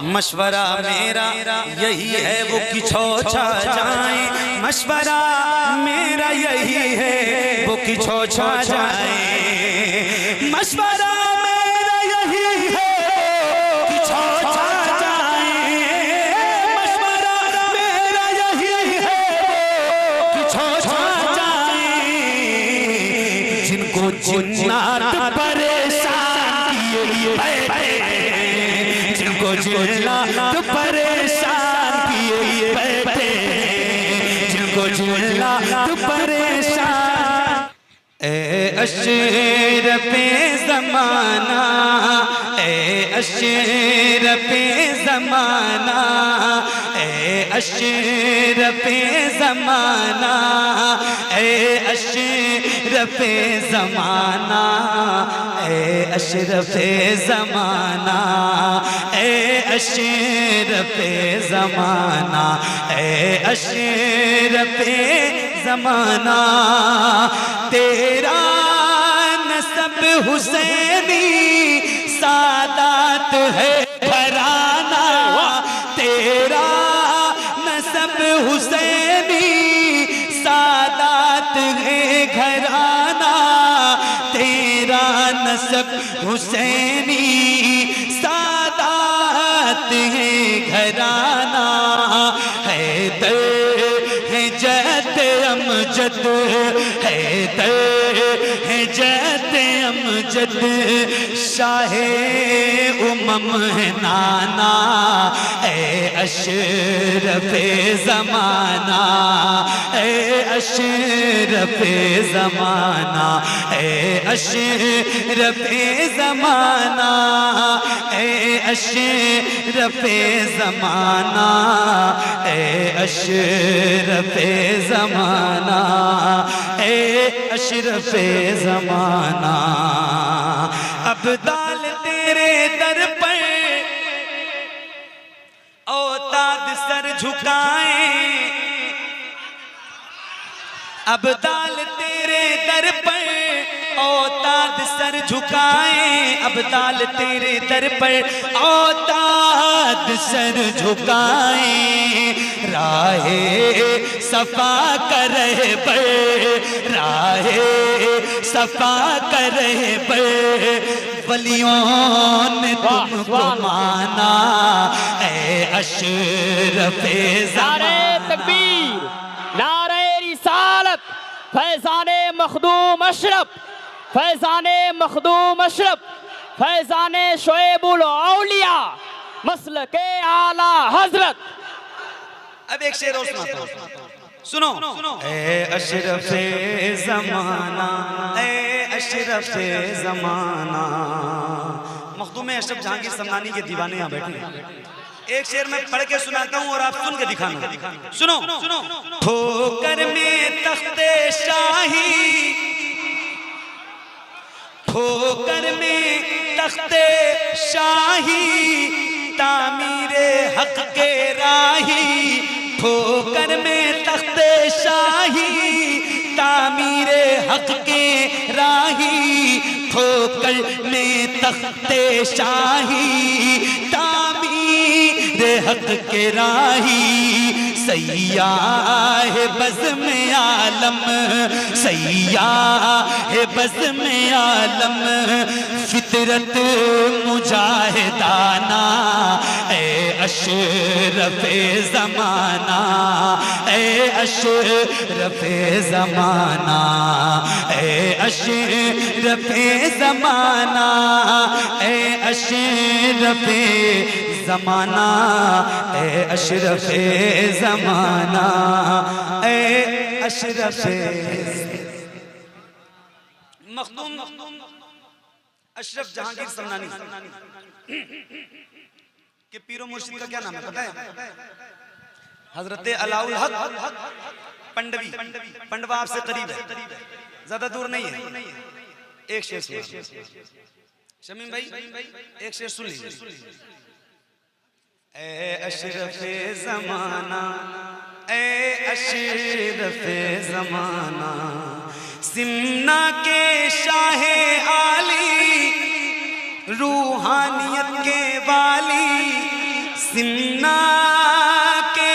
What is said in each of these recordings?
मशवरा मेरा यही है वो किछो छा जाए, मशवरा मेरा यही है वो किछो छा जाए, मशवरा मेरा यही है किछो छा जाए, मशवरा मेरा यही है किछो छा जाए। जिनको जिन्नात परेशान किए जिनको जिन्नात परेशान किए बैठे, जिनको जिन्नात परेशान। ए अशरफे ज़माना, ए अशरफे ज़माना, ए अशरफे ज़माना, ए अशरफे ज़माना, ए अशरफे ज़माना, ए अशरफे ज़माना, ए अशरफे ज़माना। तेरा नसब हुसैनी सादात है घराना, तेरा नसब हुसैनी सादात है घराना, तेरा नसब हुसैनी सादात है घराना। हैदर है जद अमजद, हैदर है जद अमजद, शाहे उमम है नाना, ए अशरफे ज़माना, ए अशरफे ज़माना, ए अशरफे ज़माना, ए अशरफे ज़माना, ए अशरफे ज़माना, ए अशरफे ज़माना। अब्दाल तेरे दर पर औताद सर झुकाए, अब्दाल तेरे दर पर औताद सर झुकाए, अब्दाल तेरे दर पर औताद सर झुकाए, राहे सफा करे पर, राहे सफा करे पर, वलियों ने तुमको माना, ए अशरफे ज़माना। तकबीर, नारे रिसालत, फैज़ाने मखदूम अशरफ, फैज़ाने मखदूम अशरफ, फैज़ाने शोएबुल औलिया, मसलके आला हजरत। अब एक शेर और सुनाता हूं, सुनो। ए अशरफे ज़माना, ए अशरफे ज़माना। मखदूम अशरफ जहांगीर समनानी के दीवाने यहाँ बैठे हैं। एक शेर मैं पढ़ के सुनाता हूँ और आप सुन के दिखाना। सुनो। ठोकर में तख्ते शाही, ठोकर में तख्ते शाही, तामीरे हक के राही, ठोकर में तख्ते शाही, तामीरे हक के राही, ठोकर में तख्ते शाही, तामीरे हक के राही। सैयाह बज़्म आलम, सैयाह बज़्म आलम, फितरत मुजाहिदाना, ए अशरफे ज़माना, ए अशरफे ज़माना, ए अशरफे ज़माना, ए अशरफे ज़माना, ए अशरफे ज़माना, ए अशरफे। मखदूम अशरफ जहांगीर समनानी के पीरो मुर्शिद का क्या नाम है पता है? हजरत अलाउल हक पंडवी, पंडवा आपसे करीब है, ज्यादा दूर नहीं है। एक शेर शमीम भाई, एक शेर सुन लीजिए। ए अशरफे ज़माना, ए अशरफे ज़माना, सिमना के शाहे आली, रूहानियत के वाली, सिमना के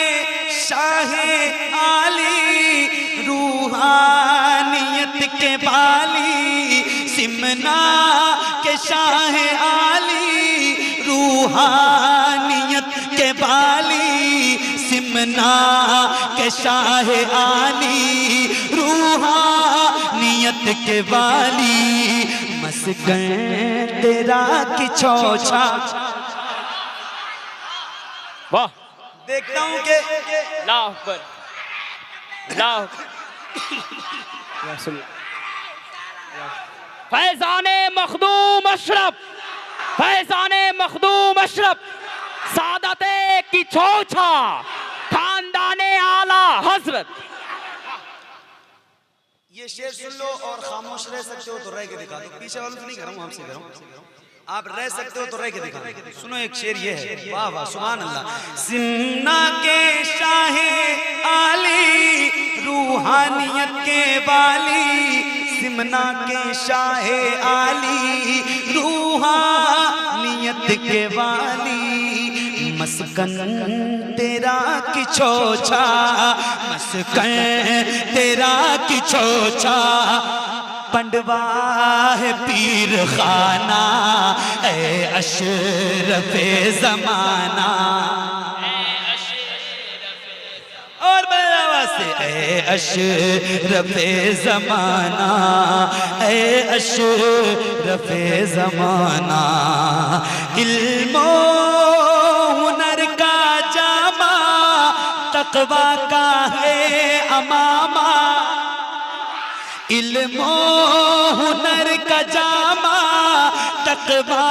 शाहे आली रूहानियत के बाली, सिमना के शाहे आली रूहानियत के बाली, सिमना के शाहे आली रूहानियत के बाली, मस्कन तेरा की छौछा। वाह, देखता हूं कि अल्लाह अकबर, अल्लाह फैजाने मखदूम अशरफ, फैजाने मखदूम अशरफ, सादते की छौछा, खानदाने आला हजरत। ये शेर सुन लो और खामोश रह सकते हो तो रह के दिखा दो। पीछे वालों से नहीं कर रहा हूं, आपसे कर रहा हूं। आप रह सकते हो तो रह के दिखा दो। सुनो एक शेर ये है, वाह वाह सुभान अल्लाह। सिमना के शाहे आली रूहानियत के बाली, सिमना के शाहे आली रूहानियत के बाली, मस्कन तेरा की छौछा, मस्कन तेरा की छौछा, पंडवा है पीर खाना ए अशरफे ज़माना। और बड़े आवाज से ए अशरफे ज़माना, ए अशरफे ज़माना, इल्मो हुनर का जामा, तक़वा का है अमामा, इल्मो हुनर का जामा, तक़वा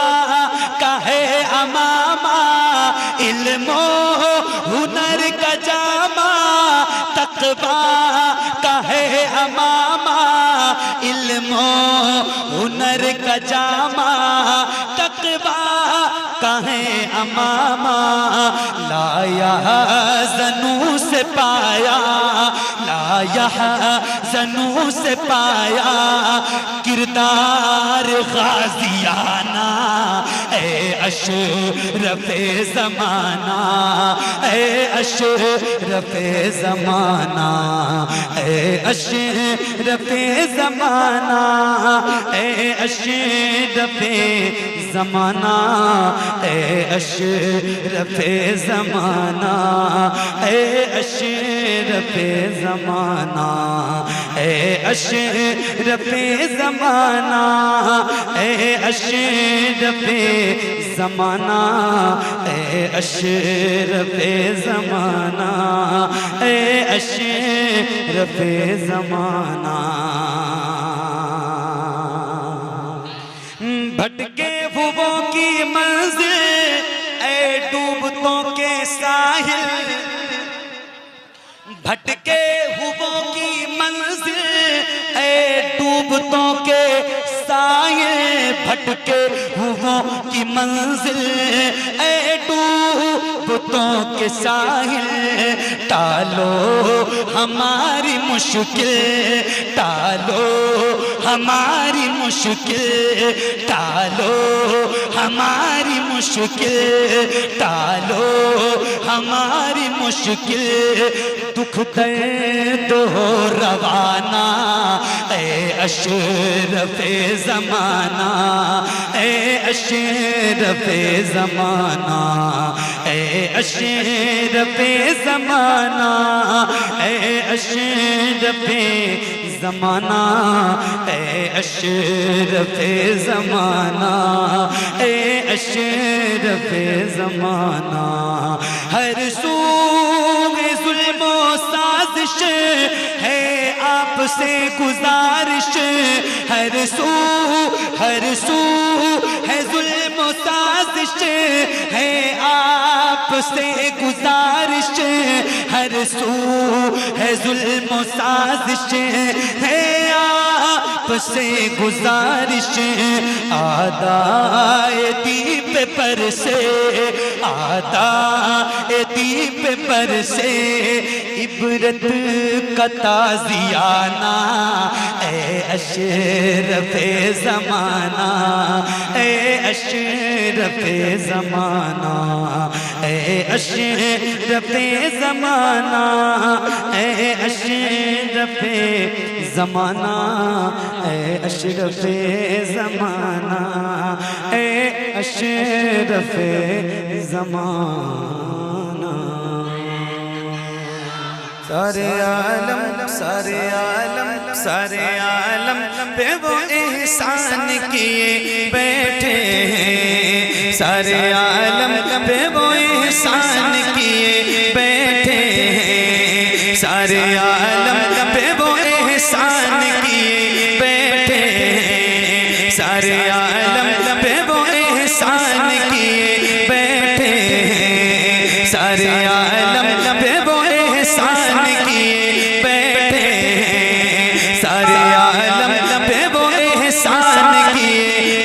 का है अमामा, इल्मो हुनर का जामा, तक़वा का है अमामा, इल्मो हुनर का जामा, तक़वा का है अमामा, लाया ज़नू से पाया, लाया ज़नू से पाया, किरदार गाज़ियाना ए अशरफे ज़माना, ए अशरफे ज़माना, ए अशरफे ज़माना, ए अशरफे ज़माना, ए अशरफे ज़माना, ए अशरफे ज़माना, ए अशरफे ज़माना, ए अशरफे ज़माना, ए अशरफे ज़माना, ए अशरफे ज़माना। भटके हुओं की मंजिल ए डूबतों के साहिल, भटके हुओं की मंजिल ए डूबतों के साहिल, भटके हुओं की मंजिल ए डूबतों के साहिल, टालो हमारी मुश्किल, टालो हमारी मुश्किल, टालो हमारी मुश्किल, टालो हमारी मुश्किल, दुख दर्द हो रवाना ए अशरफे ज़माना, ए अशरफे ज़माना, ए अशरफे ज़माना, ए अशरफे ज़माना, ए अशरफे ज़माना, ए अशरफे ज़माना। हर सू में ज़ुल्म साजिश है आपसे गुजारिश, हर सू है ज़ुल्म साजिश है आपसे गुजारिश, हर सू है ज़ुल्म साजिश है आपसे गुजारिश, आदाए दीप पर से, आदाए दीप पर से, इबरत का ताज़ियाना ए अशरफे ज़माना, ए अशरफे ज़माना, ए अशरफे ज़माना, ए अशरफे ज़माना, ए अशरफे ज़माना, ए अशरफे ज़माना। सारे आलम सारे आलम सारे आलम पे वो एहसान किए बैठे हैं, सारे आलम पे वो एहसान किए बैठे हैं, सारे आलम पे वो एहसान किए बैठे हैं, सारे आलम पे वो एहसान किए बैठे हैं, सारे आलम पे वो एहसान किए बैठे हैं, सारे आलम पे वो एहसान किए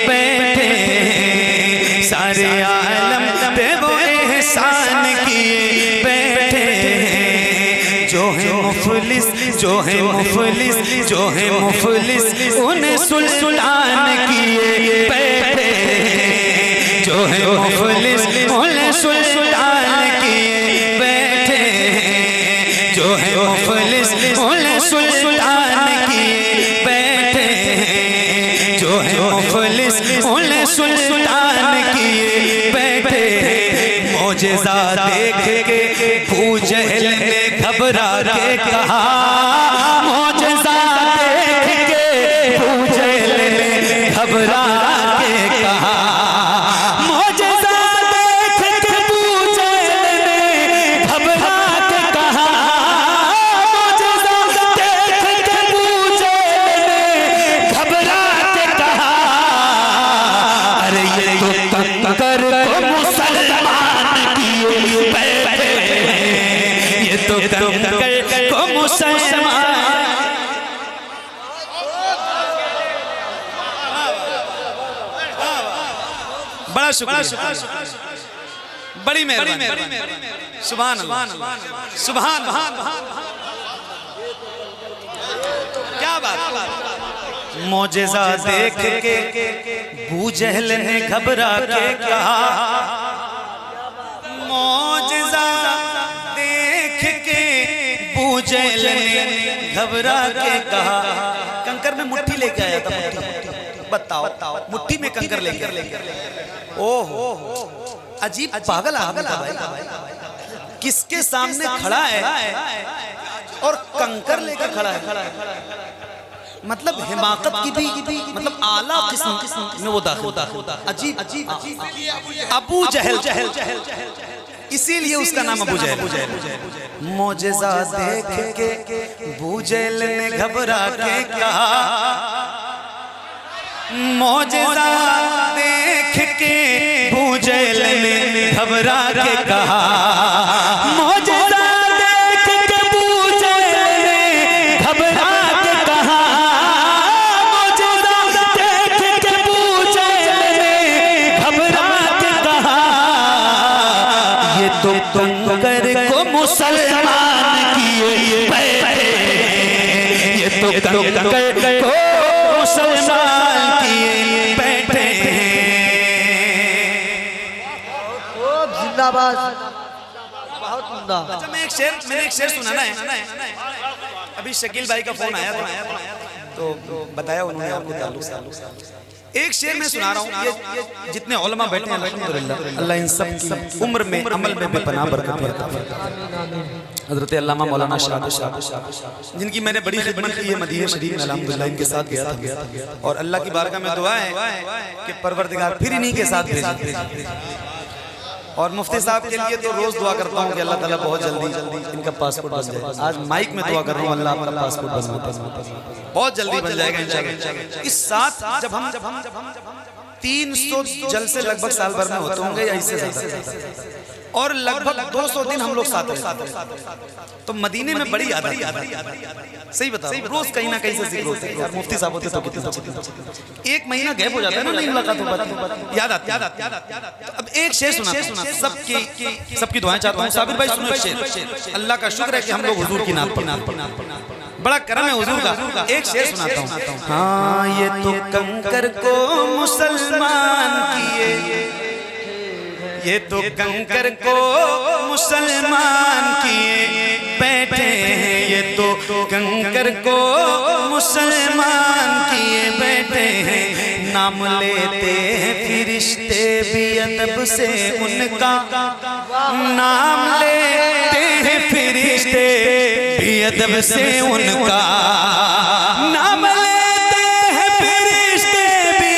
बैठे हैं, सारे आलम पे वो एहसान किए बैठे हैं। जो है मुफलिस जो है मुफलिस जो है मुफलिस उन्हें सुल्तान किए बैठे हैं, जो है मुफलिस उन्हें सुल्तान किए बैठे हैं, जो है मुफलिस उन्हें सुल्तान किए बैठे हैं, जो है मुफलिस उन्हें सुल्तान किए बैठे हैं। मौजिज़ा देख के अबू जहल ने घबरा के कहा, मौजिज़ा देख के अबू जहल ने घबरा के कहा, मौजिज़ा देख के अबू जहल ने घबरा के कहा, मौजिज़ा देख के अबू जहल ने घबरा के कहा, अरे ये तो कंकर को मुसलमान किए बैठे हैं, ये तो कंकर को मुसलमान। बड़ा शुक्रिया, बड़ी मेहरबानी, सुभान अल्लाह, सुभान अल्लाह, क्या बात। मौजिज़ा देख के अबू जहल ने घबरा के कहा, मौजिज़ा देख के अबू जहल ने घबरा के कहा। कंकर में मुट्ठी लेके आया था, मुट्ठी, बताओ मुट्ठी में कंकर लेकर, ओहो अजीब पागल आदमी था भाई, किसके सामने खड़ा है और कंकर लेकर खड़ा है, मतलब हिमाकत की भी मतलब आला किस्म में वो दाखिल, अजीब अबू जहल, इसीलिए उसका नाम अबू जहल। मौजिज़ा देख के अबू जहल ने घबरा के कहा, मौजिज़ा देख के अबू जहल ने घबरा के कहा, मौजिज़ा देख के अबू जहल ने घबरा के कहा, मौजिज़ा देख के अबू जहल ने घबरा के कहा, ये तो कंकर को मुसलमान किए बैठे हैं, ये तो कंकर को मुसलमान किए बैठे हैं। जिंदाबाद, बहुत उम्दा। अच्छा मैंने एक शेर सुनाना है, अभी शकील भाई का फोन आया था तो बताया उन्होंने आपके ताल्लुक से। एक शेर मैं सुना रहा हूँ, ये जितने उलमा बैठे हैं अल्हम्दुलिल्लाह अल्लाह इन सब की उम्र में अमल में बेपनाह बरकत फरमाए। हज़रत अल्लामा मौलाना शाह जिनकी मैंने बड़ी खिदमत की है मदीना शरीफ में, अल्हम्दुलिल्लाह इनके साथ गया था और अल्लाह की बारगाह में दुआ है कि परवरदिगार फिर इन्हीं के साथ भेजे। और मुफ्ती साहब के लिए तो रोज दुआ करता हूँ कि अल्लाह ताला बहुत जल्दी इनका पासपोर्ट बन जाए। आज माइक में दुआ कर रहा हूँ अल्लाह आपका पासपोर्ट बहुत जल्दी बन जाएगा इंशाअल्लाह। इस साथ जब हम 300 जलसे लगभग साल भर में होते होंगे या इससे ज्यादा, और लगभग 200 दिन हम लोग साथ हैं, तो मदीने में बड़ी याद आती। सही बताओ, रोज कहीं ना कहीं से जिक्र होता है। मुफ्ती साहब होते तो कितने, एक महीना गैप हो जाता है ना, नहीं मुलाकात हो पाती, याद आती। अब एक शेर सुना, सबकी दुआएं चाहता हूँ। साबिर भाई सुनो एक शेर। अल्लाह का शुक्र है कि हम लोग हुजूर की नात पर, बड़ा करम है हुजूर का। एक शेर सुनाता हूँ। हाँ ये तो कंकर को मुसलमान किए, ये तो कंकर को मुसलमान किए बैठे हैं, ये तो कंकर को मुसलमान किए बैठे हैं। नाम लेते हैं फरिश्ते भी अदब से उनका, नाम लेते हैं फरिश्ते भी अदब से उनका, नाम लेते हैं फरिश्ते भी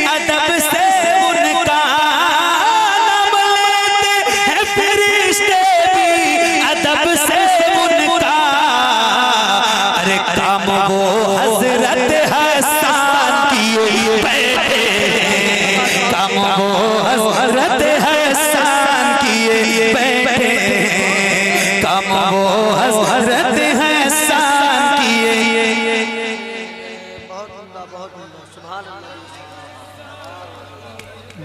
अदब से उनका, नाम लेते हैं फरिश्ते भी अदब से उनका। अरे काम वो हजरत हसन किए बैठे, काम वो हजरत हसन किए बैठे, काम वो हजरत हसन किए। बहुत उम्दा, बहुत उम्दा। सुभान अल्लाह।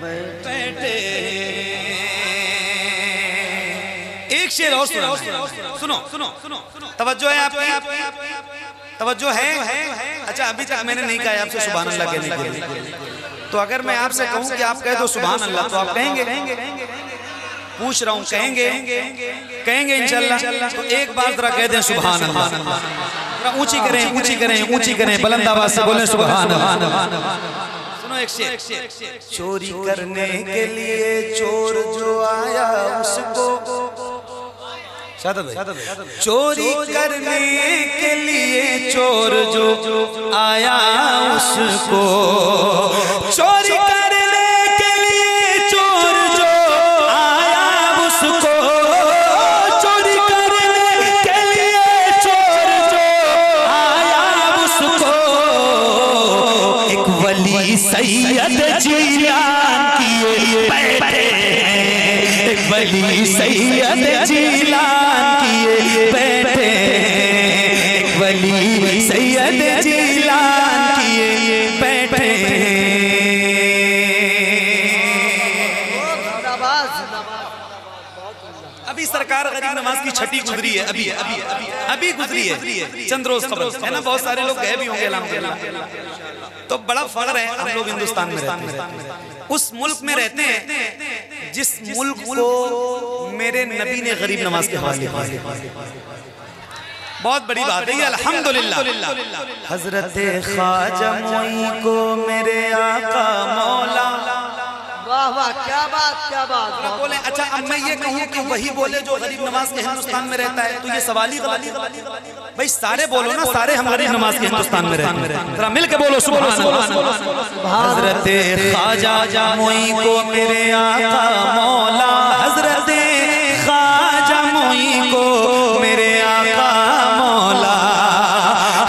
बैठे एक शेर और सुनो सुनो सुनो सुनो, तवज्जो है आपकी, तवज्जो है। अच्छा अभी तक मैंने नहीं कहा आपसे सुभान अल्लाह कहने के लिए, तो अगर मैं आपसे कहूं कि आप कह दो सुभान अल्लाह तो आप कहेंगे? पूछ रहा हूं, कहेंगे? कहेंगे इंशाल्लाह। तो एक बार जरा कह दें सुभान अल्लाह, जरा ऊंची करें, ऊंची करें, ऊंची करें, बुलंद आवाज से बोलें सुभान अल्लाह। सुनो एक शेर, चोरी करने के लिए चोर जो आया उसको, चोरी करने के लिए चोर जो आया उसको, चोरी करने के लिए चोर जो आया उसको, चोरी करने के लिए चोर जो आया उसको, एक वली सैयद जीलान किए बैठे, एक वली सैयद जीलान किए बैठे, एक वली सैयद जीलान किए बैठे। जिंदाबाद, जिंदाबाद। अभी सरकार गरीब नवाज की छठी गुजरी है, अभी अभी अभी अभी गुजरी है, चंद रोज कबल है ना। बहुत सारे लोग गए भी होंगे अल्हम्दुलिल्लाह। तो बड़ा फख्र है हम लोग हिंदुस्तान में रहते हैं, उस मुल्क में रहते हैं जिस मुल्क को मेरे नबी ने गरीब नवाज के हवाले किया। बहुत बड़ी बात है ये अल्हम्दुलिल्लाह। हजरत ख्वाजा मोई को मेरे आका मौला, वाह वाह, क्या बात, क्या बात। बोले अच्छा अब मैं ये कहूँ कि वही बोले जो गरीब नवाज के हिंदुस्तान में रहता है, तो ये सवाल ही गलत है भाई। सारे बोलो ना, सारे हम गरीब नवाज के हिंदुस्तान में रहते हैं, जरा मिल के बोलो सुभान अल्लाह। हजरत ख्वाजा मोई को मेरे आका मौला, हजरत ख्वाजा मोई को मेरे आका मौला,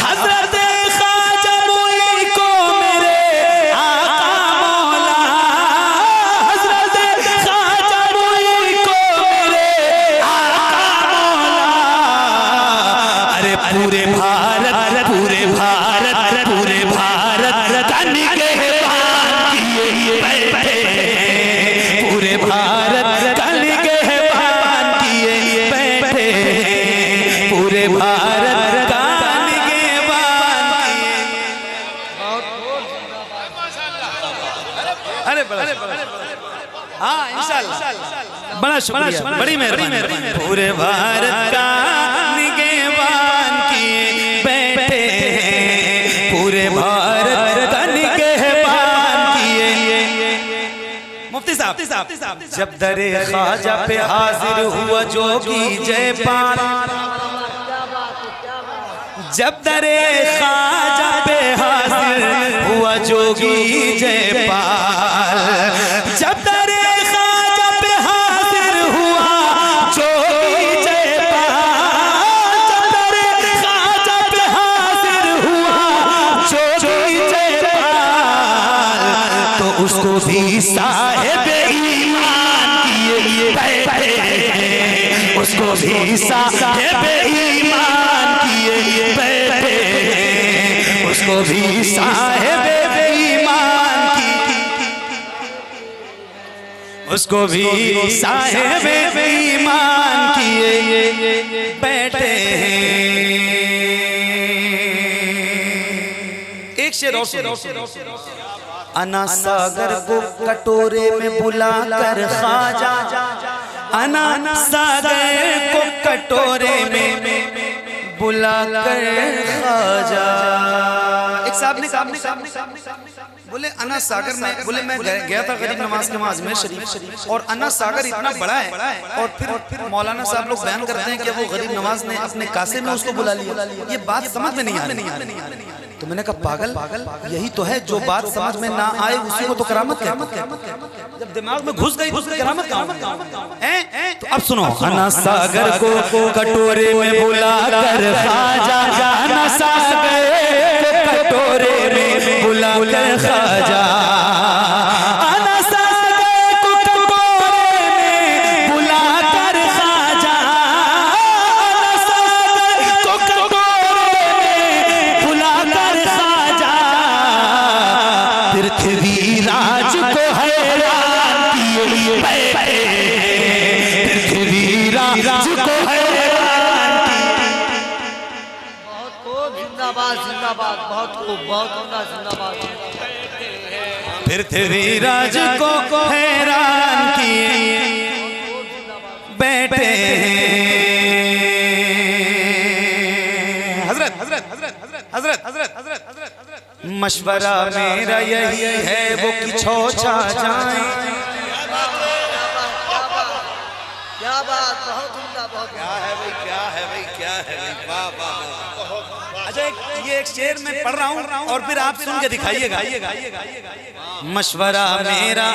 हजरत ख्वाजा मोई को मेरे आका मौला, हजरत ख्वाजा मोई को मेरे आका मौला। अरे पूरे भारत, पूरे भारत, पूरे भारत का निगहबान किए बैठे, पूरे भारत का निगहबान किए बैठे, पूरे भारत का निगहबान किए। अरे बड़ा हाँ इंशाल्लाह, बड़ा शुक्रिया, बड़ी मेहरबानी। पूरे भारत का निगहबान किए बैठे, पूरे भारत का निगहबान किए। मुफ्ती साहब जब दरे ख्वाजा पे हाजिर हुआ जोगी जयपाल, जब दरे ख्वाजा पे हाजिर हुआ जोगी जयपाल, जब दरे ख्वाजा पे हाजिर हुआ जोगी जयपाल, जब दरे ख्वाजा पे हाजिर हुआ जोगी जयपाल, तो उसको भी साहिब ईमान किए बैठे, उसको भी साहिब ईमान किए बैठे, उसको भी साहिब ईमान की, उसको भी साहिब ईमान किए बैठे। एक शेर और सुनो, अना सागर को कटोरे में बुलाकर खाजा, अना सागर को कटोरे में बुलाकर खाजा। एक साहब ने बोले अना सागर में, बोले मैं गया था गरीब नवाज के अजमेर शरीफ, और अना सागर इतना बड़ा है, और फिर मौलाना साहब लोग बयान करते हैं कि वो गरीब नवाज ने अपने कासे में उसको बुला लिया। ये बात समझ में नहीं आ रही। तो मैंने कहा पागल, यही तो है, जो बात समझ में ना आए उसी को तो करामत कहते हैं। जब दिमाग में घुस गई करामत है। तो अब सुनो, अना सागर को कटोरे में बुलाकर खाजा, अना सागर को कटोरे में बुलाकर खाजा, अना सागर को कटोरे में बुलाकर खाजा, अना सागर को कटोरे में बुलाकर खाजा। पृथ्वीराज को हैरान किए, पृथ्वीराज को हैरान किए। बहुत खूब, जिंदाबाद जिंदाबाद, बहुत खूब, बहुत उम्दा, जिंदाबाद। पृथ्वीराज को हैरान किए बैठे हजरत हजरत हजरत हजरत हजरत हजरत हजरत। मशवरा मेरा यही है वो कि छोछा जाए। क्या बात, बहुत उम्दा, बहुत क्या है भाई, क्या है भाई, क्या है भाई, वाह वाह। अच्छा ये एक शेर में पढ़ रहा हूँ और फिर आप सुन के दिखाइएगा। मशवरा मेरा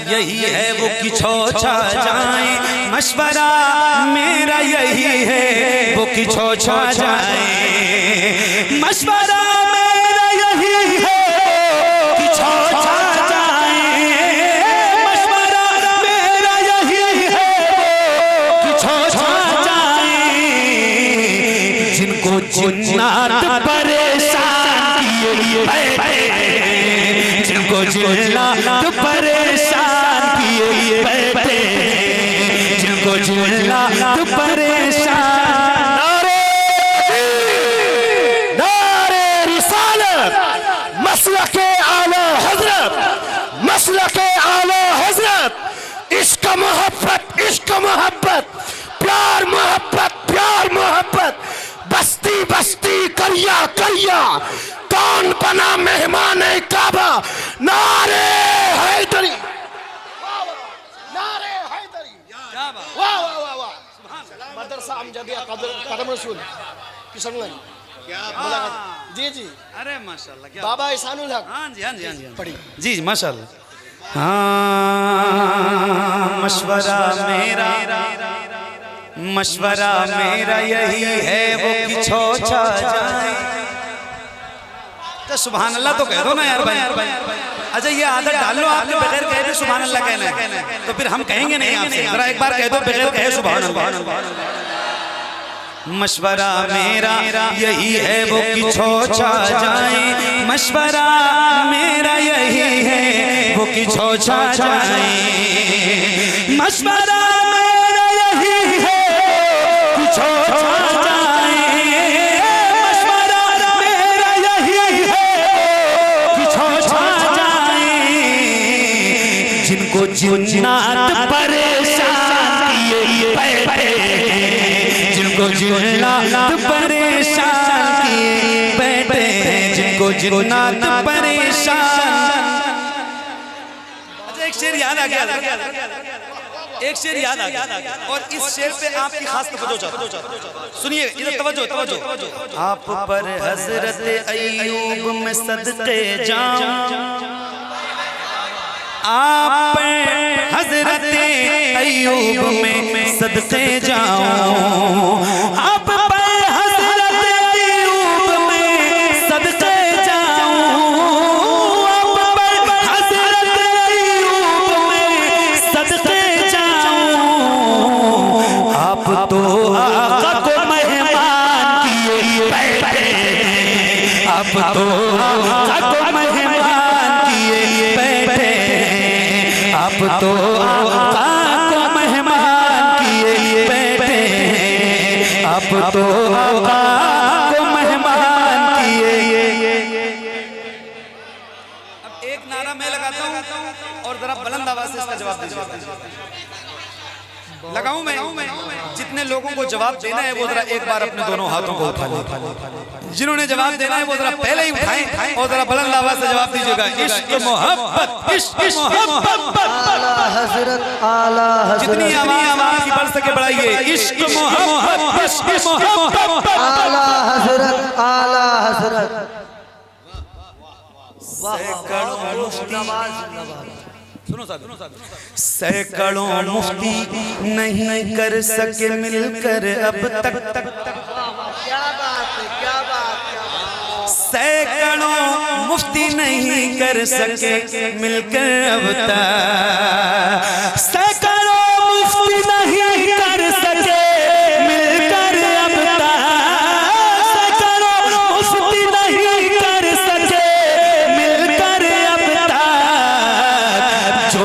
यही है वो कि छोछा जाए, मशवरा मेरा यही है वो कि छोछा जाए, मशवरा मेरा यही है कि छोछा जाए, मशवरा मेरा यही है कि छोछा जाए। जिनको जिन्नात परेशान किए, जिनको जिन्नात परेशान किए बैठे, जिनको जिन्नात परेशान। नारे रिसालत, मसलके आला हजरत, मसलके आला हजरत। इश्क मोहब्बत, इश्क मोहब्बत, प्यार मोहब्बत, प्यार मोहब्बत। बस्ती बस्ती, करिया करिया, कौन बना मेहमान काबा। नारे हैदरी, नारे हैदरी, वाह वाह वाह वाह। मदरसा अमजदिया कदम रसूल किशनगंज, क्या मुलाकात जी जी। अरे माशाल्लाह, क्या बाबा इसानुल हक। हाँ जी, हाँ जी, हाँ जी, पढ़ी जी माशाल्लाह। हाँ मशवरा मेरा, मशवरा मेरा यही है वो कि छोछा जाए। तो सुभान अल्लाह तो कह दो ना यार भाई। अच्छा ये आदत डाल लो आपने, बगैर कहे भी सुभान अल्लाह कहना है, तो फिर हम कहेंगे नहीं आपसे। जरा एक बार कह दो बगैर कहे सुभान अल्लाह। मशवरा मेरा यही है वो कि छोछा जाए, मशवरा मेरा यही है वो कि छोछा जाए, मशवरा मेरा यही है कि छोछा जाए, मशवरा मेरा यही है कि छोछा जाए। जिनको जिन्नात परेशान किए बैठे, जिनको जिन्नात परेशान किए बैठे, जिनको जिन्नात परेशान। अच्छा एक शेर याद आ गया, एक शेर याद आ गया, और इस शेर पे आपकी खास तवज्जो चाहता हूं। सुनिए इधर, तवज्जो तवज्जो। आप पर हजरत अय्यूब में सदके जाऊं, आप हजरत अय्यूब में सदके जाऊं, आप पर हजरत अय्यूब में सदके जाऊं, आप पर हजरत अय्यूब में सदके जाऊं। आप तो आका को मेहमान किए बैठे, आप तो आका को मेहमान किए बैठे, आप तो आका को मेहमान किए बैठे, आप तो आका को मेहमान किए। अब एक नारा मैं लगा आवाज से इसका जवाब दीजिए। लगाऊं मैं? जितने लोगों को जवाब देना है वो जरा एक बार अपने दोनों हाथों को उठा लें। जिन्होंने जवाब देना है वो जरा पहले ही उठाएं और जरा बुलंद आवाज से जवाब दीजिएगा। इश्क मोहब्बत, इश्क मोहब्बत। आला हजरत, आला हजरत। जितनी आवाज की बढ़ सके बढ़ाइए। इश्क मोहब्बत, इश्क मोहब्बत। आला हजरत, आला हजरत। सैकड़ों मुफ्ती नहीं कर सके मिलकर अब तक। क्या बात है, क्या बात, क्या बात। सैकड़ों मुफ्ती नहीं कर सके मिलकर अब तक। सैकड़ों मुफ्ती नहीं कर सके मिलकर अब तक। सैकड़ों मुफ्ती नहीं कर सके मिलकर अब तक। जो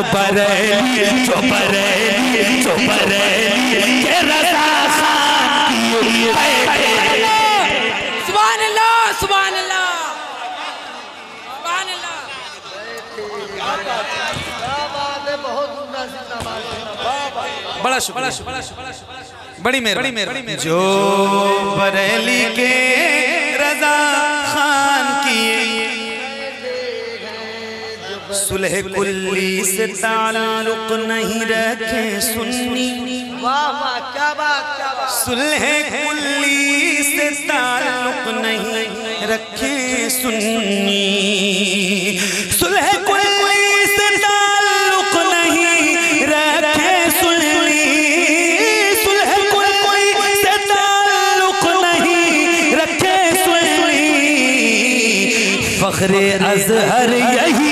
बरेली के रज़ा खान की सुभान अल्लाह, सुभान अल्लाह, सुभान अल्लाह। क्या बात है, बहुत उम्दा जिंदाबाद। बड़ा शुक्रिया, बड़ी मेहरबानी। जो बरेली के रज़ा खान की सुलह कुल्ली से ताल्लुक नहीं रखे सुन्नी। वाह वाह, क्या बात, क्या बात। सुलह कुल्ली से ताल्लुक नहीं रखे सुन्नी। सुलह कुल्ली से ताल्लुक नहीं रखे सुन्नी। सुलह कुल्ली से ताल्लुक नहीं रखे सुन्नी। फख्रे अज़हर यही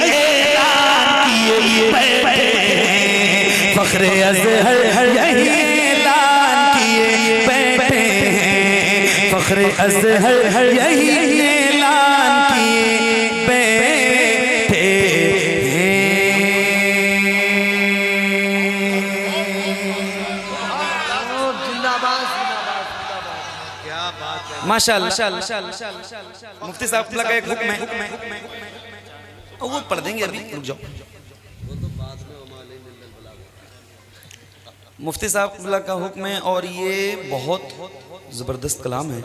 फख्रे अज़हर यही ऐलान किए बैठे हैं। फख्रे अज़हर यही ऐलान किए बैठे जिंदाबाद, जिंदाबाद, जिंदाबाद। माशाअल्लाह। मुफ्ती साहब का एक हुक्म है, वो पढ़ देंगे अभी, रुक जाओ। मुफ्ती साहब का हुक्म है और ये बहुत ज़बरदस्त कलाम है।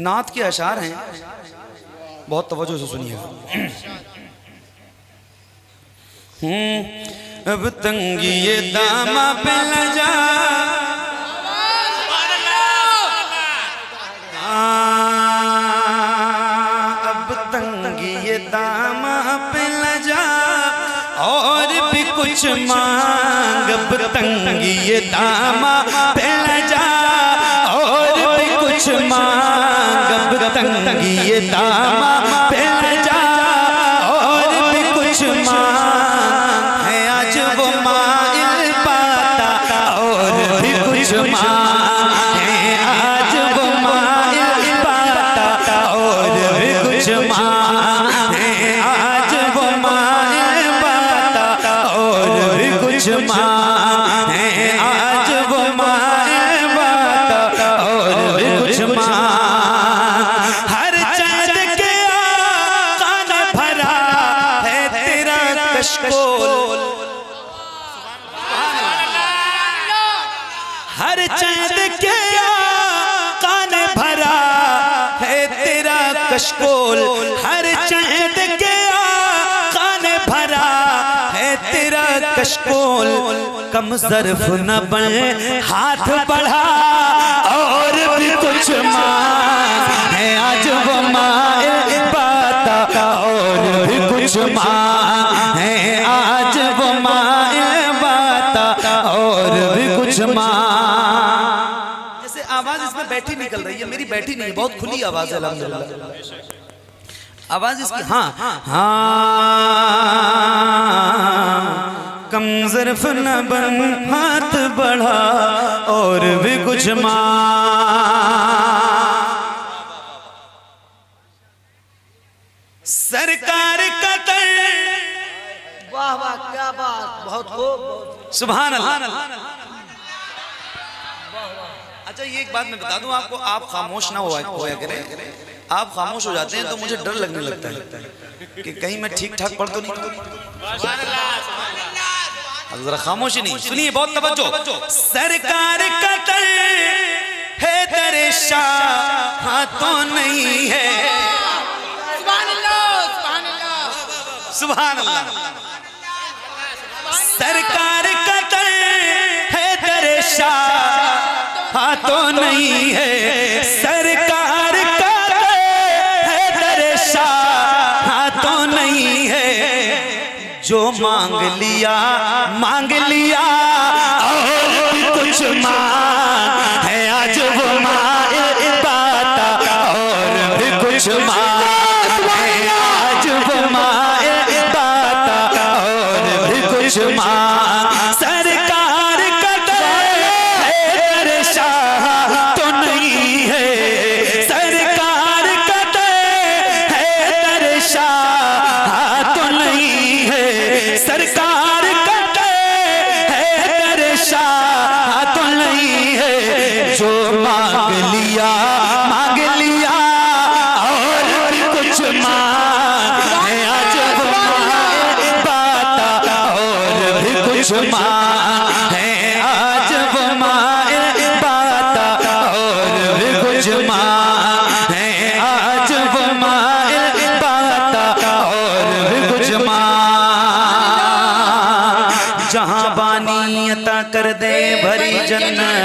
नात के अशार हैं, बहुत तवज्जो से सुनिएगा। अब तंगी ये दामा पे लजा, अब तंगी ये दामा पे लजा और भी कुछ मांग। अब तंगी ये दामा पे लजा और भी कुछ मांग। अब तंगी ये दामा पे लजा और भी कुछ मांग। है आज वो माइल पाता और भी कुछ मांग। है आज वो माइल पाता और भी कुछ मांग। है आज वो माइल पाता और भी कुछ मांग। है आज वो माइल पाता और भी कुछ मांग। हर चंद के आका ने भरा है तेरा कशकोल। हर चंद के आका ने भरा है तेरा कशकोल। हर चंद के आका ने भरा है तेरा कशकोल। कम ज़र्फ़ न बन हाथ बढ़ा और भी कुछ मांग। है आज वो माइल पाता और भी कुछ मांग। है आज वो माइल पाता और भी कुछ मांग। जैसे आवाज इसमें बैठी निकल रही है, मेरी बैठी नहीं, बहुत खुली आवाज है अल्हम्दुलिल्लाह। आवाज इसकी हाँ कम ज़र्फ़ न बन हाथ बढ़ा और भी कुछ मांग। सरकार का तर वाह वाह, क्या बात, बहुत खूब। सुभान अल्लाह। अच्छा ये एक बात मैं बता दूं आपको, आप खामोश ना होया करें। आप खामोश हो जाते हैं तो मुझे डर लगने लगता है कि कहीं मैं ठीक ठाक पढ़ तो नहीं। जरा खामोशी नहीं, सुनिए बहुत तवज्जो। सरकार का दर है दरे शाह हाथों नहीं है। सुभान अल्लाह, सुभान अल्लाह, सुभान अल्लाह। सरकार का दर है दरे शाह हाथों नहीं है। सरकार का दर है दरे शाह हाथों नहीं है। जो मांग लिया और कुछ मांग है आज वो मांग पाता और भी कुछ मांग है आज वो मांग पाता और भी कुछ मांग। सरकार का दर है दर शाह तो नहीं है। सरकार का दर है दर शाह तो नहीं है। सरकार का दर है दर शाह तो नहीं है। जो मांग लिया और कुछ मांग है आज वो मांग पाता और भी कुछ मांग है आज वो मांग पाता और भी कुछ मांग है आज वो मांग पाता और भी कुछ मांग। जहां बानी अता कर दे भरी जन्नत